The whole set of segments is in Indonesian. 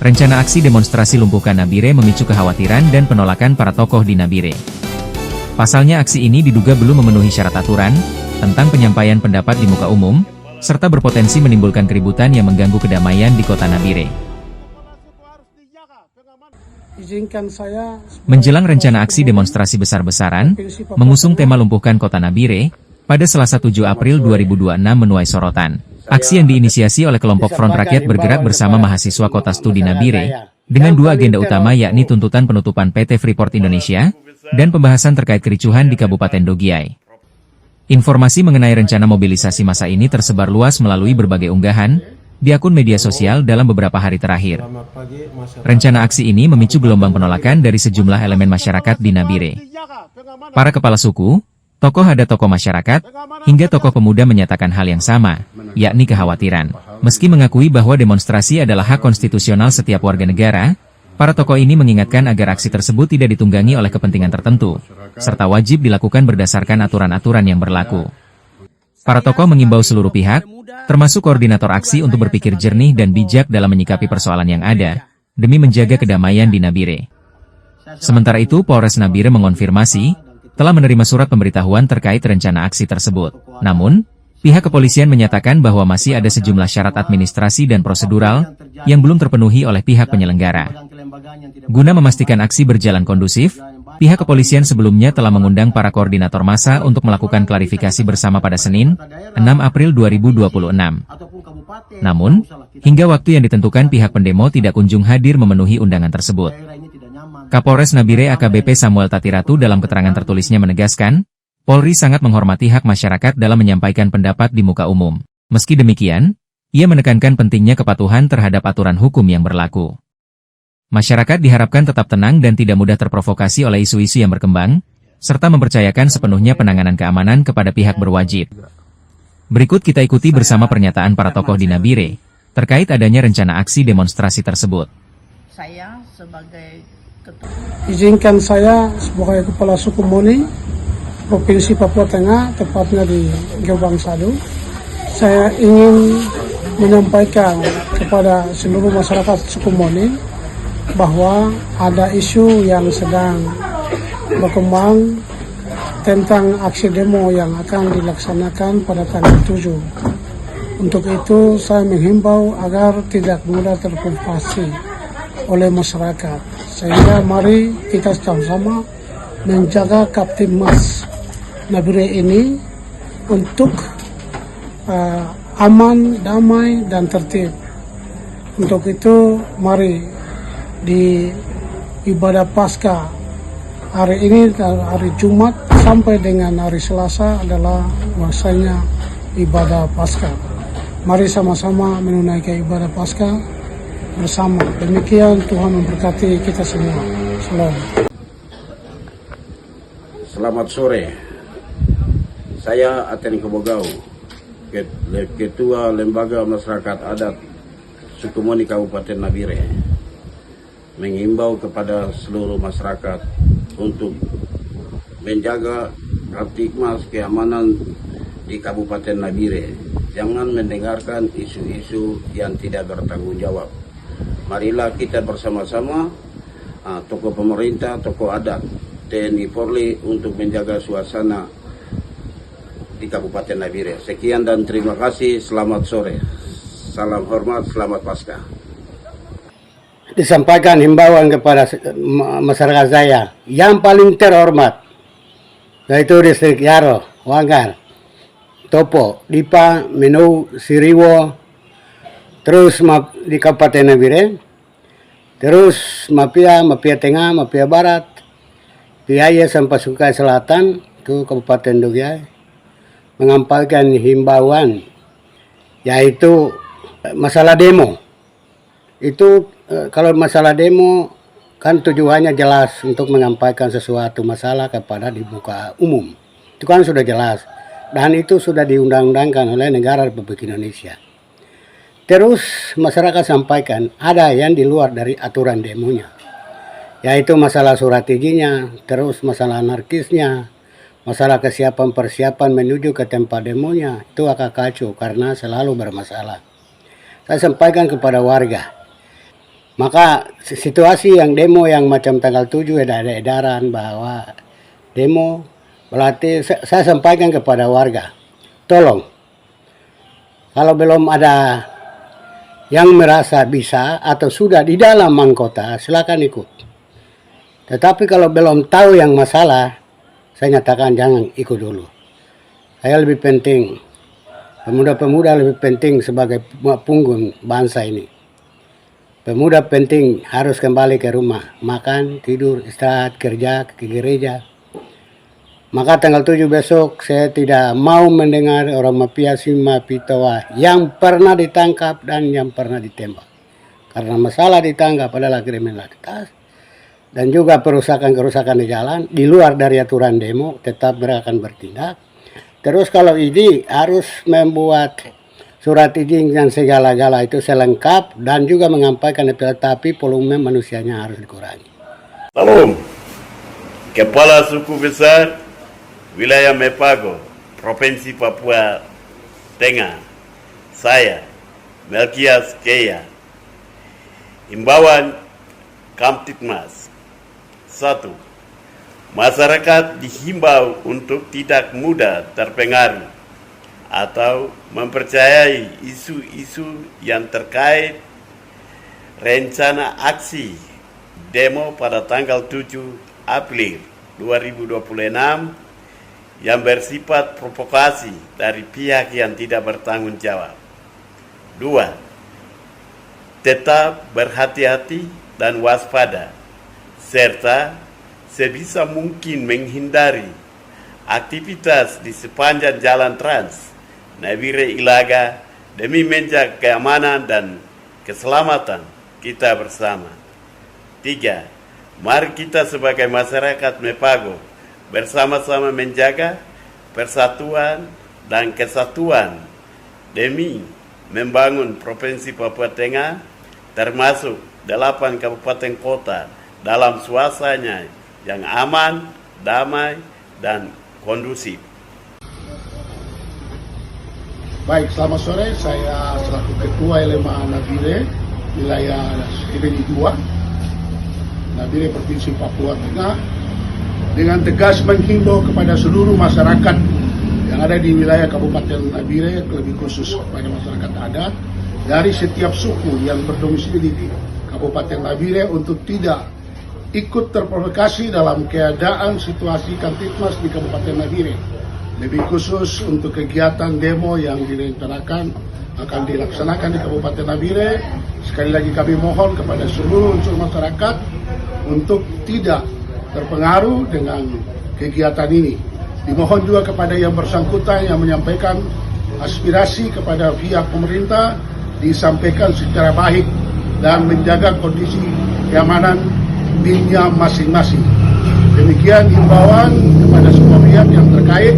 Rencana aksi demonstrasi lumpuhkan Nabire memicu kekhawatiran dan penolakan para tokoh di Nabire. Pasalnya aksi ini diduga belum memenuhi syarat aturan tentang penyampaian pendapat di muka umum, serta berpotensi menimbulkan keributan yang mengganggu kedamaian di kota Nabire. Menjelang rencana aksi demonstrasi besar-besaran, mengusung tema lumpuhkan kota Nabire, pada Selasa 7 April 2026 menuai sorotan. Aksi yang diinisiasi oleh kelompok Front Rakyat Bergerak bersama mahasiswa Kota Studi Nabire, dengan dua agenda utama yakni tuntutan penutupan PT Freeport Indonesia, dan pembahasan terkait kericuhan di Kabupaten Dogiay. Informasi mengenai rencana mobilisasi massa ini tersebar luas melalui berbagai unggahan di akun media sosial dalam beberapa hari terakhir. Rencana aksi ini memicu gelombang penolakan dari sejumlah elemen masyarakat di Nabire. Para kepala suku, tokoh adat, tokoh masyarakat, hingga tokoh pemuda menyatakan hal yang sama, yakni kekhawatiran. Meski mengakui bahwa demonstrasi adalah hak konstitusional setiap warga negara, para tokoh ini mengingatkan agar aksi tersebut tidak ditunggangi oleh kepentingan tertentu, serta wajib dilakukan berdasarkan aturan-aturan yang berlaku. Para tokoh mengimbau seluruh pihak, termasuk koordinator aksi untuk berpikir jernih dan bijak dalam menyikapi persoalan yang ada, demi menjaga kedamaian di Nabire. Sementara itu, Polres Nabire mengonfirmasi, telah menerima surat pemberitahuan terkait rencana aksi tersebut. Namun, pihak kepolisian menyatakan bahwa masih ada sejumlah syarat administrasi dan prosedural yang belum terpenuhi oleh pihak penyelenggara. Guna memastikan aksi berjalan kondusif, pihak kepolisian sebelumnya telah mengundang para koordinator massa untuk melakukan klarifikasi bersama pada Senin, 6 April 2026. Namun, hingga waktu yang ditentukan pihak pendemo tidak kunjung hadir memenuhi undangan tersebut. Kapolres Nabire AKBP Samuel Tatiratu dalam keterangan tertulisnya menegaskan, Polri sangat menghormati hak masyarakat dalam menyampaikan pendapat di muka umum. Meski demikian, ia menekankan pentingnya kepatuhan terhadap aturan hukum yang berlaku. Masyarakat diharapkan tetap tenang dan tidak mudah terprovokasi oleh isu-isu yang berkembang, serta mempercayakan sepenuhnya penanganan keamanan kepada pihak berwajib. Berikut kita ikuti bersama pernyataan para tokoh di Nabire, terkait adanya rencana aksi demonstrasi tersebut. Saya sebagai Izinkan saya sebagai Kepala Suku Moni Provinsi Papua Tengah, tepatnya di Gebang Sadu, saya ingin menyampaikan kepada seluruh masyarakat suku Moni bahwa ada isu yang sedang berkembang tentang aksi demo yang akan dilaksanakan pada tanggal 7. Untuk itu saya menghimbau agar tidak mudah terprovokasi oleh masyarakat, sehingga mari kita sama-sama menjaga Kaptimmas Nabire ini untuk aman, damai, dan tertib. Untuk itu mari di ibadah Paskah hari ini, hari Jumat sampai dengan hari Selasa adalah masanya ibadah Paskah. Mari sama-sama menunaikan ibadah Paskah bersama. Demikian, Tuhan memberkati kita semua. Salam. Selamat sore. Saya Aten Kebogau, Ketua Lembaga Masyarakat Adat Suku Moni Kabupaten Nabire, mengimbau kepada seluruh masyarakat untuk menjaga Kaptimmas keamanan di Kabupaten Nabire. Jangan mendengarkan isu-isu yang tidak bertanggung jawab. Marilah kita bersama-sama, tokoh pemerintah, tokoh adat, TNI Polri untuk menjaga suasana di Kabupaten Nabire. Sekian dan terima kasih, selamat sore. Salam hormat, selamat Paskah. Disampaikan himbauan kepada masyarakat saya yang paling terhormat, yaitu Distrik Yaro, Wanggar, Topo, Dipa, Menu, Siriwo, terus di Kabupaten Nabire, terus Mapia Tengah, Mapia Barat, Piaya sampai Sukai Selatan ke Kabupaten Dogiay, mengampaikan himbauan, yaitu masalah demo. Itu kalau masalah demo kan tujuannya jelas untuk menyampaikan sesuatu masalah kepada di muka umum. Itu kan sudah jelas, dan itu sudah diundang-undangkan oleh negara Republik Indonesia. Terus masyarakat sampaikan ada yang di luar dari aturan demonya, yaitu masalah surat izinnya, terus masalah anarkisnya, masalah persiapan menuju ke tempat demonya. Itu agak kacau karena selalu bermasalah. Saya sampaikan kepada warga, Maka situasi yang demo yang macam tanggal 7 ada edaran bahwa demo, berarti saya sampaikan kepada warga, tolong kalau belum ada yang merasa bisa atau sudah di dalam anggota, silakan ikut. Tetapi kalau belum tahu yang masalah, saya nyatakan jangan ikut dulu. Saya lebih penting, pemuda-pemuda lebih penting sebagai punggung bangsa ini. Pemuda penting harus kembali ke rumah, makan, tidur, istirahat, kerja, ke gereja. Maka tanggal 7 besok saya tidak mau mendengar orang mafia Sima Pitoa yang pernah ditangkap dan yang pernah ditembak. Karena masalah ditangkap adalah kriminalitas dan juga perusakan-kerusakan di jalan, di luar dari aturan demo, tetap mereka akan bertindak. Terus kalau ini harus membuat surat izin dan segala-gala itu selengkap dan juga menyampaikan tetapi volume manusianya harus dikurangi. Salam, Kepala Suku Besar Wilayah Mepago, Provinsi Papua Tengah, saya Melkias Keya. Himbauan Kamtibmas. 1. Masyarakat dihimbau untuk tidak mudah terpengaruh atau mempercayai isu-isu yang terkait rencana aksi demo pada tanggal 7 April 2026 yang bersifat provokasi dari pihak yang tidak bertanggung jawab. 2. Tetap berhati-hati dan waspada, serta sebisa mungkin menghindari aktivitas di sepanjang jalan trans Nabire Ilaga demi menjaga keamanan dan keselamatan kita bersama. 3. Mari kita sebagai masyarakat Mepago bersama-sama menjaga persatuan dan kesatuan demi membangun Provinsi Papua Tengah termasuk 8 kabupaten kota dalam suasana yang aman, damai, dan kondusif. Baik, selamat sore. Saya selaku Ketua LMA Nabire, wilayah Skibeni 2, Nabire Provinsi Papua Tengah, dengan tegas menghimbau kepada seluruh masyarakat yang ada di wilayah Kabupaten Nabire, lebih khusus kepada masyarakat adat, dari setiap suku yang berdomisili di Kabupaten Nabire untuk tidak ikut terprovokasi dalam keadaan situasi Kamtibmas di Kabupaten Nabire. Lebih khusus untuk kegiatan demo yang direncanakan akan dilaksanakan di Kabupaten Nabire. Sekali lagi kami mohon kepada seluruh unsur masyarakat untuk tidak terpengaruh dengan kegiatan ini. Dimohon juga kepada yang bersangkutan yang menyampaikan aspirasi kepada pihak pemerintah disampaikan secara baik dan menjaga kondisi keamanan dirinya masing-masing. Demikian himbauan kepada semua pihak yang terkait.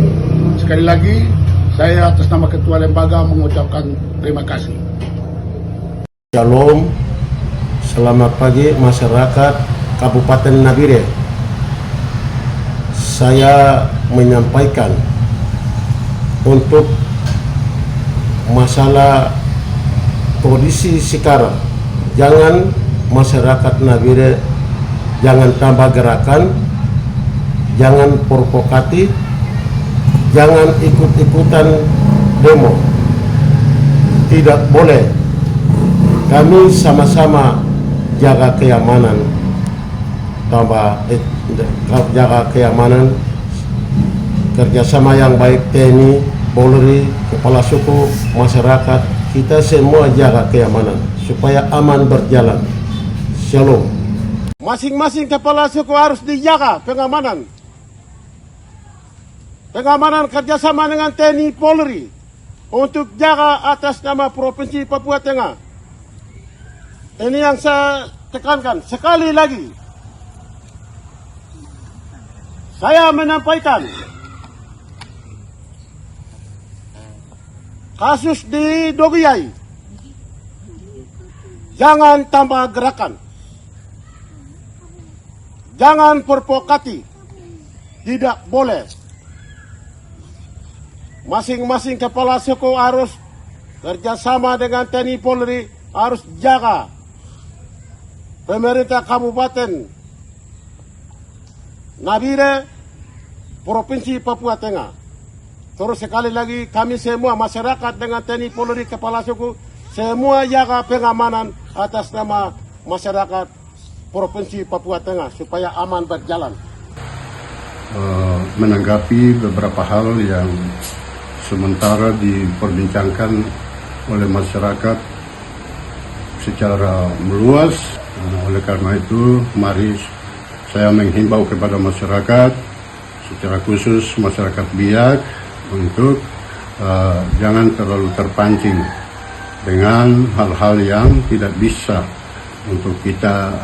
Sekali lagi, saya atas nama Ketua Lembaga mengucapkan terima kasih. Shalom, selamat pagi masyarakat Kabupaten Nabire. Saya menyampaikan untuk masalah kondisi sekarang, jangan masyarakat Nabire jangan tambah gerakan, jangan provokatif, jangan ikut-ikutan demo. Tidak boleh. Kami sama-sama jaga keamanan, jaga keamanan, kerjasama yang baik TNI, Polri, kepala suku, masyarakat, kita semua jaga keamanan supaya aman berjalan. Shalom. Masing-masing kepala suku harus dijaga pengamanan. Pengamanan kerjasama dengan TNI Polri untuk jaga atas nama Provinsi Papua Tengah. Ini yang saya tekankan sekali lagi. Saya menyampaikan kasus di Dogiyai. Jangan tambah gerakan. Jangan provokatif. Tidak boleh. Masing-masing kepala suku harus kerjasama dengan TNI Polri, harus jaga pemerintah Kabupaten Nabire, Provinsi Papua Tengah. Terus sekali lagi kami semua masyarakat dengan TNI Polri Kepala Suku semua jaga pengamanan atas nama masyarakat Provinsi Papua Tengah supaya aman berjalan. Menanggapi beberapa hal yang sementara diperbincangkan oleh masyarakat secara meluas. Oleh karena itu, mari saya menghimbau kepada masyarakat, secara khusus masyarakat Biak, untuk jangan terlalu terpancing dengan hal-hal yang tidak bisa untuk kita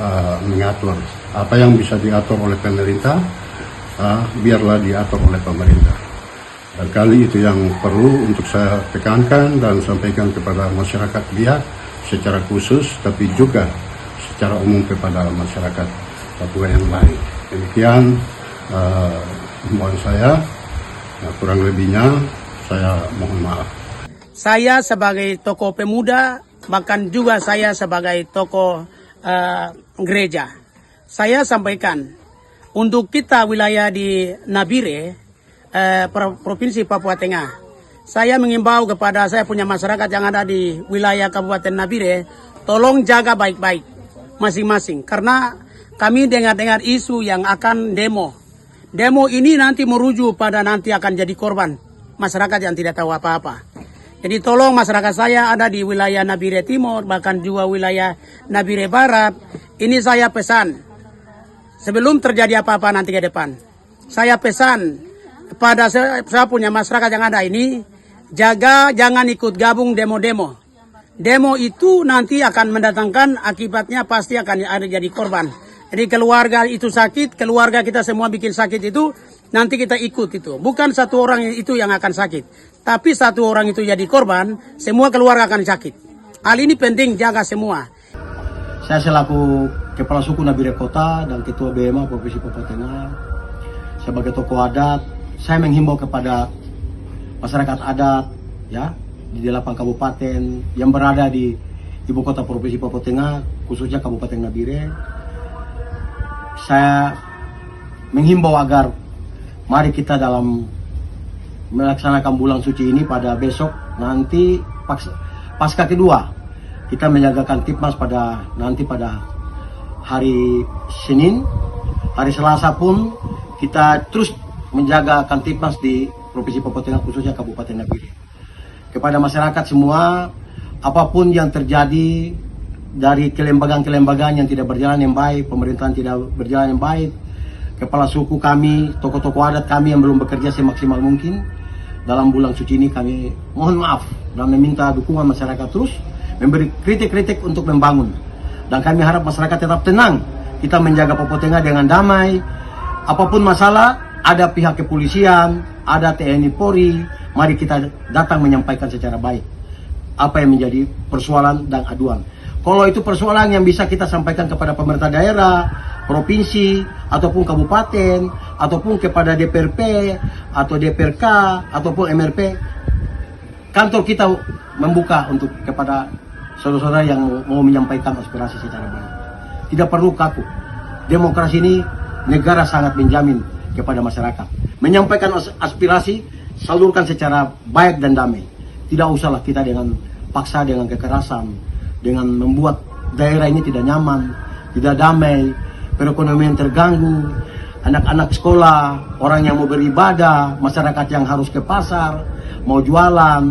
mengatur. Apa yang bisa diatur oleh pemerintah, biarlah diatur oleh pemerintah. Dan kali itu yang perlu untuk saya tekankan dan sampaikan kepada masyarakat Biak secara khusus, tapi juga secara umum kepada masyarakat Papua yang lain. Demikian himbauan saya. Kurang lebihnya saya mohon maaf. Saya sebagai tokoh pemuda, bahkan juga saya sebagai tokoh gereja, saya sampaikan untuk kita wilayah di Nabire, Provinsi Papua Tengah, saya mengimbau kepada saya punya masyarakat yang ada di wilayah Kabupaten Nabire, tolong jaga baik-baik masing-masing, karena kami dengar-dengar isu yang akan demo. Demo ini nanti merujuk pada nanti akan jadi korban masyarakat yang tidak tahu apa-apa. Jadi tolong masyarakat saya ada di wilayah Nabire Timur, bahkan juga wilayah Nabire Barat. Ini saya pesan, sebelum terjadi apa-apa nanti ke depan, saya pesan kepada saya punya masyarakat yang ada ini, jaga jangan ikut gabung demo-demo. Demo itu nanti akan mendatangkan akibatnya pasti akan ada jadi korban. Jadi keluarga itu sakit, keluarga kita semua bikin sakit itu, nanti kita ikut itu. Bukan satu orang itu yang akan sakit, tapi satu orang itu jadi korban, semua keluarga akan sakit. Hal ini penting, jaga semua. Saya selaku Kepala Suku Nabire Kota dan Ketua BMA Provinsi Papua Tengah, sebagai tokoh adat, saya menghimbau kepada masyarakat adat ya di 8 kabupaten yang berada di ibu kota Provinsi Papua Tengah, khususnya Kabupaten Nabire. Saya menghimbau agar mari kita dalam melaksanakan bulan suci ini pada besok nanti pasca kedua kita menjagakan Tipmas pada hari Senin, hari Selasa pun kita terus menjaga Kantipmas di Provinsi Papua Tengah khususnya Kabupaten Nabire. Kepada masyarakat semua, apapun yang terjadi dari kelembagaan-kelembagaan yang tidak berjalan yang baik, pemerintahan tidak berjalan yang baik, kepala suku kami, tokoh-tokoh adat kami yang belum bekerja semaksimal mungkin dalam bulan suci ini, kami mohon maaf dan meminta dukungan masyarakat terus memberi kritik-kritik untuk membangun. Dan kami harap masyarakat tetap tenang, kita menjaga Papua Tengah dengan damai. Apapun masalah, ada pihak kepolisian, ada TNI Polri, mari kita datang menyampaikan secara baik apa yang menjadi persoalan dan aduan. Kalau itu persoalan yang bisa kita sampaikan kepada pemerintah daerah, provinsi, ataupun kabupaten, ataupun kepada DPRP, atau DPRK, ataupun MRP, kantor kita membuka untuk kepada saudara-saudara yang mau menyampaikan aspirasi secara baik. Tidak perlu kaku. Demokrasi ini negara sangat menjamin kepada masyarakat. Menyampaikan aspirasi, salurkan secara baik dan damai. Tidak usahlah kita dengan paksa, dengan kekerasan, dengan membuat daerah ini tidak nyaman, tidak damai, perekonomian terganggu, anak-anak sekolah, orang yang mau beribadah, masyarakat yang harus ke pasar, mau jualan,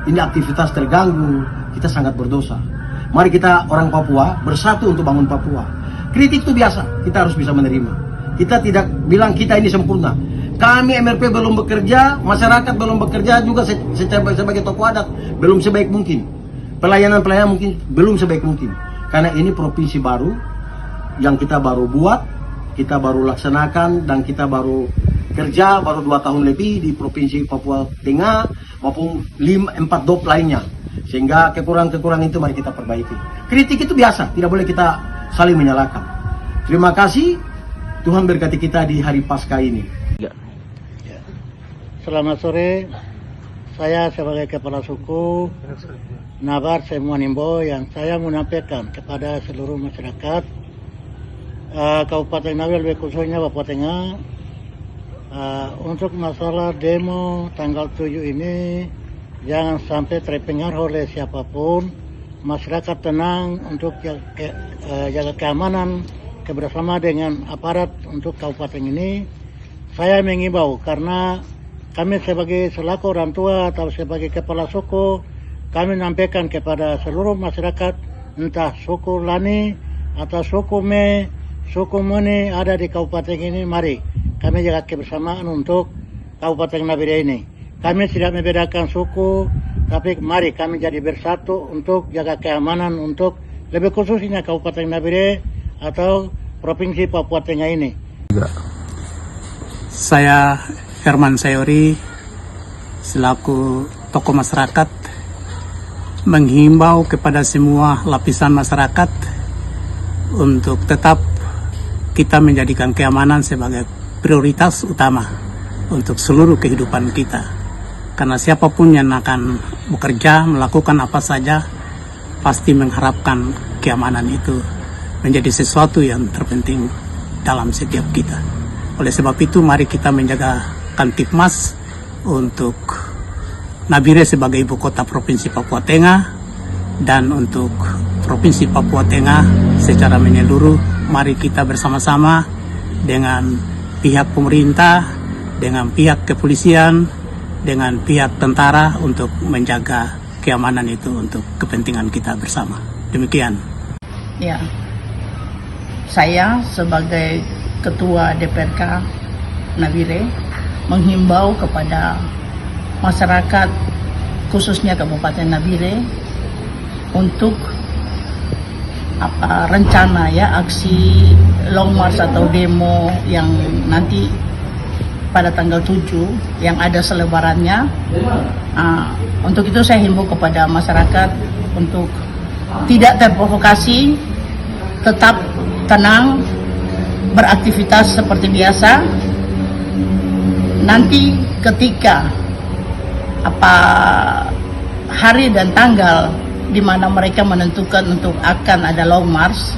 ini aktivitas terganggu, kita sangat berdosa. Mari kita orang Papua bersatu untuk bangun Papua. Kritik itu biasa, kita harus bisa menerima. Kita tidak bilang kita ini sempurna. Kami MRP belum bekerja, masyarakat belum bekerja juga sebagai tokoh adat, belum sebaik mungkin. Pelayanan-pelayanan mungkin belum sebaik mungkin. Karena ini provinsi baru yang kita baru buat, kita baru laksanakan, dan kita baru kerja baru 2 tahun lebih di Provinsi Papua Tengah maupun 4 DOP lainnya. Sehingga kekurangan-kekurangan itu mari kita perbaiki. Kritik itu biasa, tidak boleh kita saling menyalahkan. Terima kasih, Tuhan berkati kita di hari Paskah ini. Selamat sore, saya sebagai Kepala Suku Nabar Semua Nimbo yang saya menyampaikan kepada seluruh masyarakat Kabupaten Nabire, lebih khususnya Papua Tengah, untuk masalah demo tanggal 7 ini jangan sampai terpengaruh oleh siapapun. Masyarakat tenang untuk jaga keamanan kebersama dengan aparat untuk kabupaten ini. Saya mengimbau karena kami sebagai selaku orang tua atau sebagai kepala suku, kami menyampaikan kepada seluruh masyarakat, entah suku Lani atau suku Me, suku Muni ada di kabupaten ini, mari kami jaga kebersamaan untuk Kabupaten Nabire ini. Kami tidak membedakan suku, tapi mari kami jadi bersatu untuk jaga keamanan untuk lebih khususnya Kabupaten Nabire atau Provinsi Papua Tengah ini. Saya Herman Sayori selaku tokoh masyarakat menghimbau kepada semua lapisan masyarakat untuk tetap kita menjadikan keamanan sebagai prioritas utama untuk seluruh kehidupan kita. Karena siapapun yang akan bekerja, melakukan apa saja, pasti mengharapkan keamanan itu menjadi sesuatu yang terpenting dalam setiap kita. Oleh sebab itu, mari kita menjaga Kamtipmas untuk Nabire sebagai ibu kota Provinsi Papua Tengah, dan untuk Provinsi Papua Tengah secara menyeluruh, mari kita bersama-sama dengan pihak pemerintah, dengan pihak kepolisian, dengan pihak tentara untuk menjaga keamanan itu untuk kepentingan kita bersama. Demikian. Ya, saya sebagai Ketua DPRK Nabire menghimbau kepada masyarakat khususnya Kabupaten Nabire untuk rencana ya aksi long march atau demo yang nanti pada tanggal 7 yang ada selebarannya. Untuk itu saya himbau kepada masyarakat untuk tidak terprovokasi, tetap tenang, beraktivitas seperti biasa. Nanti ketika hari dan tanggal di mana mereka menentukan untuk akan ada long march,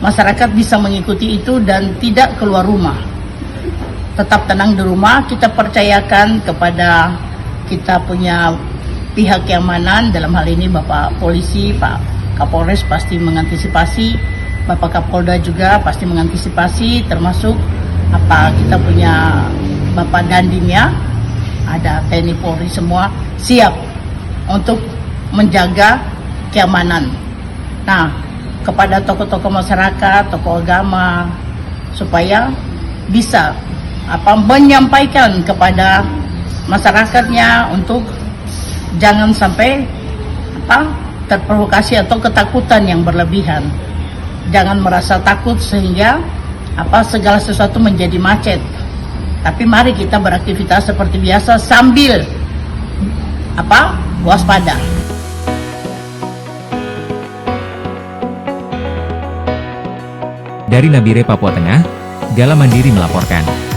masyarakat bisa mengikuti itu dan tidak keluar rumah. Tetap tenang di rumah. Kita percayakan kepada kita punya pihak keamanan, dalam hal ini Bapak Polisi, Pak Kapolres pasti mengantisipasi, Bapak Kapolda juga pasti mengantisipasi, termasuk kita punya Bapak Dandimnya, ada TNI Polri, semua siap untuk menjaga keamanan. Nah, kepada tokoh-tokoh masyarakat, tokoh agama, supaya bisa menyampaikan kepada masyarakatnya untuk jangan sampai terprovokasi atau ketakutan yang berlebihan. Jangan merasa takut sehingga segala sesuatu menjadi macet. Tapi mari kita beraktivitas seperti biasa sambil waspada. Dari Nabire, Papua Tengah, Gala Mandiri melaporkan.